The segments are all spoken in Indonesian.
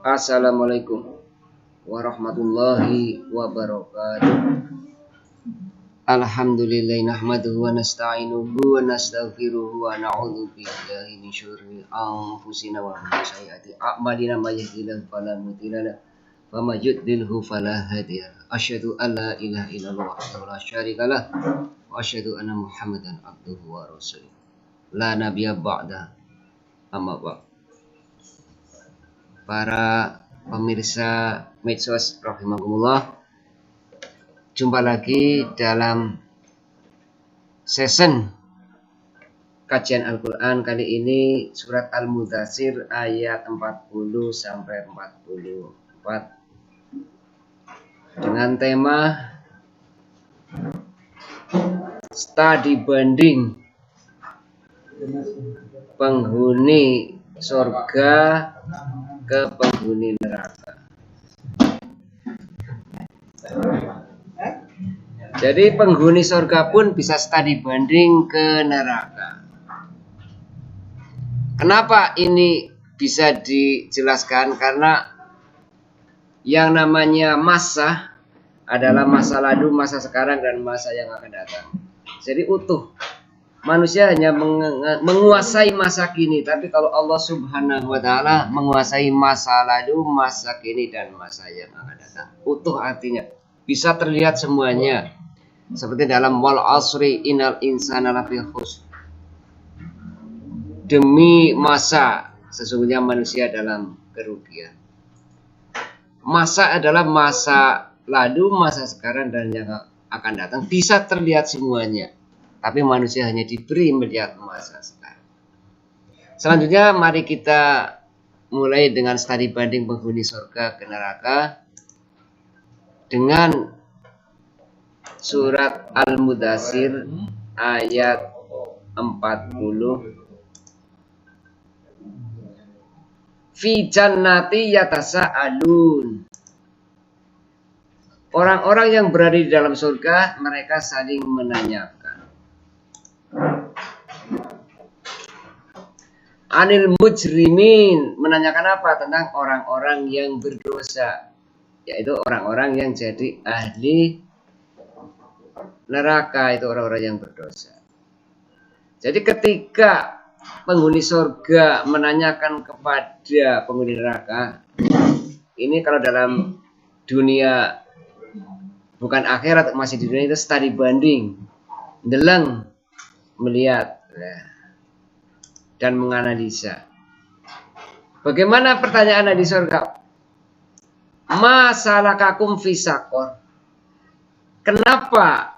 Assalamualaikum warahmatullahi wabarakatuh. Alhamdulillah nahmaduhu wa nasta'inuhu wa nastaghfiruhu wa na'udzu billahi min syururi anfusina wa min sayyiati a'malina may yahdihillahu fala mudilla lahu wa may yudlilhu fala hadiya lahu. Asyhadu an la ilaha illallah wahdahu la syarika lahu wa asyhadu anna Muhammadan abduhu wa rasuluh. La nabiyya ba'da. Amma ba'd. Para pemirsa Medsos rahimakumullah, jumpa lagi dalam session kajian Al-Quran. Kali ini surat Al-Mudaththir ayat 40 sampai 44 dengan tema studi banding penghuni surga ke penghuni neraka. Jadi penghuni surga pun bisa studi banding ke neraka. Kenapa ini bisa dijelaskan? Karena yang namanya masa adalah masa lalu, masa sekarang, dan masa yang akan datang. Jadi utuh. Manusia hanya menguasai masa kini, tapi kalau Allah Subhanahu wa Ta'ala menguasai masa lalu, masa kini, dan masa yang akan datang. Utuh artinya bisa terlihat semuanya. Seperti dalam wal asri innal insana lafi khusr. Demi masa, sesungguhnya manusia dalam kerugian. Masa adalah masa lalu, masa sekarang, dan yang akan datang. Bisa terlihat semuanya. Tapi manusia hanya diberi melihat masa sekarang. Selanjutnya mari kita mulai dengan studi banding penghuni surga ke neraka dengan surat Al-Mudaththir ayat 40. Fi jannati yatasa'alun. Orang-orang yang berada di dalam surga, mereka saling menanyakan. Anil mujrimin, menanyakan apa? Tentang orang-orang yang berdosa, yaitu orang-orang yang jadi ahli neraka, itu orang-orang yang berdosa. Jadi ketika penghuni surga menanyakan kepada penghuni neraka, ini kalau dalam dunia bukan akhirat, masih di dunia, itu studi banding, deleng, melihat dan menganalisa. Bagaimana pertanyaan di surga? Masalakakum fi saqor. Kenapa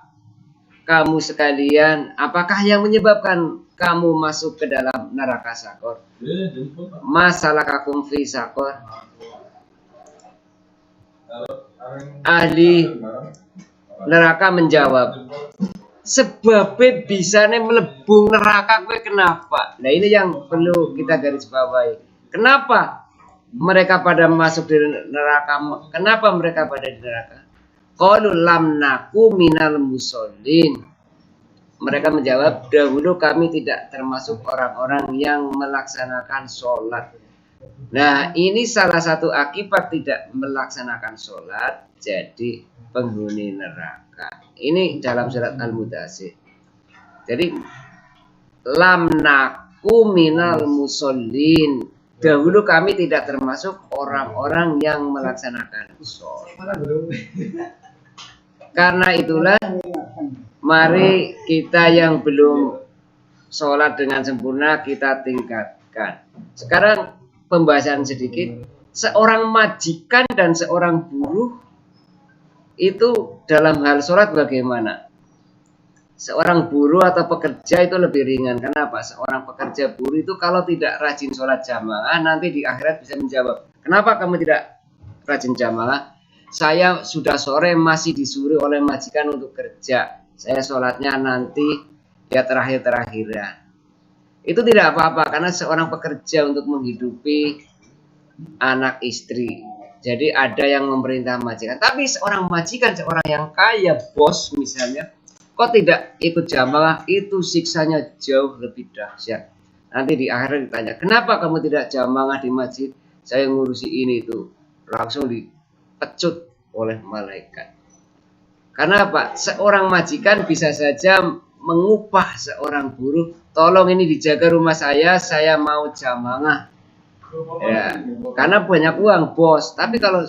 kamu sekalian, apakah yang menyebabkan kamu masuk ke dalam neraka saqor? Masalakakum fi saqor. Ahli neraka menjawab, sebabnya bisa melebung neraka gue kenapa? Nah ini yang perlu kita garis bawahi. Kenapa mereka pada masuk di neraka? Kenapa mereka pada di neraka? Qalu lam naku minal musallin. Mereka menjawab, dahulu kami tidak termasuk orang-orang yang melaksanakan sholat. Nah ini salah satu akibat tidak melaksanakan sholat, jadi penghuni neraka. Ini dalam surat Al-Mudaththir. Jadi lam naku minal musallin. Dahulu kami tidak termasuk orang-orang yang melaksanakan sholat. Karena itulah mari kita yang belum sholat dengan sempurna kita tingkatkan. Sekarang pembahasan sedikit. Seorang majikan dan seorang buruh itu dalam hal sholat bagaimana? Seorang buruh atau pekerja itu lebih ringan. Kenapa? Seorang pekerja buruh itu kalau tidak rajin sholat jamaah, nanti di akhirat bisa menjawab, kenapa kamu tidak rajin jamaah? Saya sudah sore masih disuruh oleh majikan untuk kerja. Saya sholatnya nanti ya terakhir-terakhiran. Itu tidak apa-apa karena seorang pekerja untuk menghidupi anak istri. Jadi ada yang memerintah majikan. Tapi seorang majikan, seorang yang kaya, bos misalnya, kok tidak ikut jamaah, itu siksanya jauh lebih dahsyat. Nanti di akhirat ditanya, kenapa kamu tidak jamaah di masjid? saya ngurusi ini itu, langsung dipecut oleh malaikat. Karena apa? Seorang majikan bisa saja mengupah seorang buruh, tolong ini dijaga rumah saya mau jamangah. Ya, karena banyak uang bos. Tapi kalau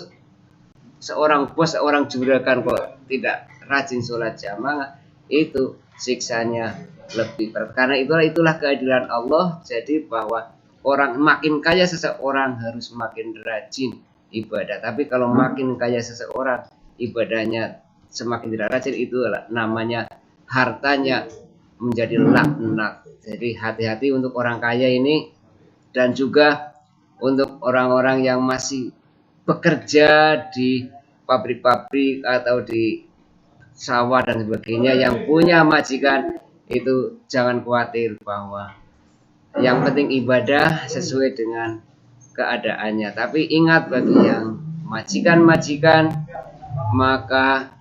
seorang bos, seorang juragan kok tidak rajin sholat jamaah, itu siksanya lebih berat. Karena itulah keadilan Allah. Jadi bahwa orang makin kaya seseorang harus makin rajin ibadah. Tapi kalau makin kaya seseorang ibadahnya semakin tidak rajin, itu namanya hartanya menjadi laknat. Jadi hati-hati untuk orang kaya ini, dan juga untuk orang-orang yang masih bekerja di pabrik-pabrik atau di sawah dan sebagainya yang punya majikan, itu jangan khawatir, bahwa yang penting ibadah sesuai dengan keadaannya. Tapi ingat, bagi yang majikan-majikan, maka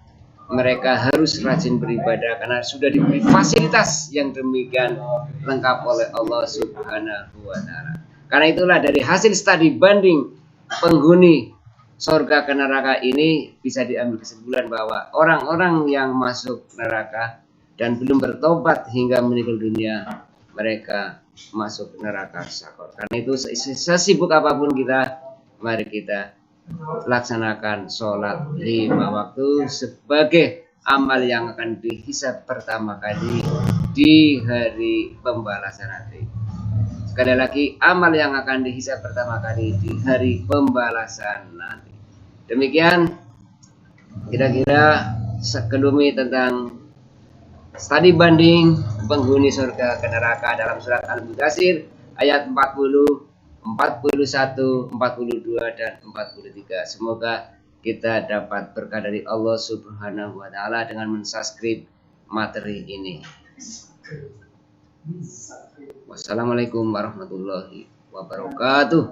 mereka harus rajin beribadah karena sudah diberi fasilitas yang demikian lengkap oleh Allah Subhanahu wa Ta'ala. Karena itulah dari hasil studi banding penghuni surga ke neraka ini bisa diambil kesimpulan bahwa orang-orang yang masuk neraka dan belum bertobat hingga meninggal dunia, mereka masuk neraka sakor. Karena itu sesibuk apapun kita, mari kita laksanakan sholat 5 waktu sebagai amal yang akan dihisab pertama kali di hari pembalasan nanti. Sekali lagi, amal yang akan dihisab pertama kali di hari pembalasan nanti. Demikian kira-kira sekelumit tentang studi banding penghuni surga ke neraka dalam surat Al-Mudaththir ayat 40, 41, 42, dan 43. Semoga kita dapat berkah dari Allah Subhanahu wa Ta'ala dengan mensubscribe materi ini. Wassalamualaikum warahmatullahi wabarakatuh.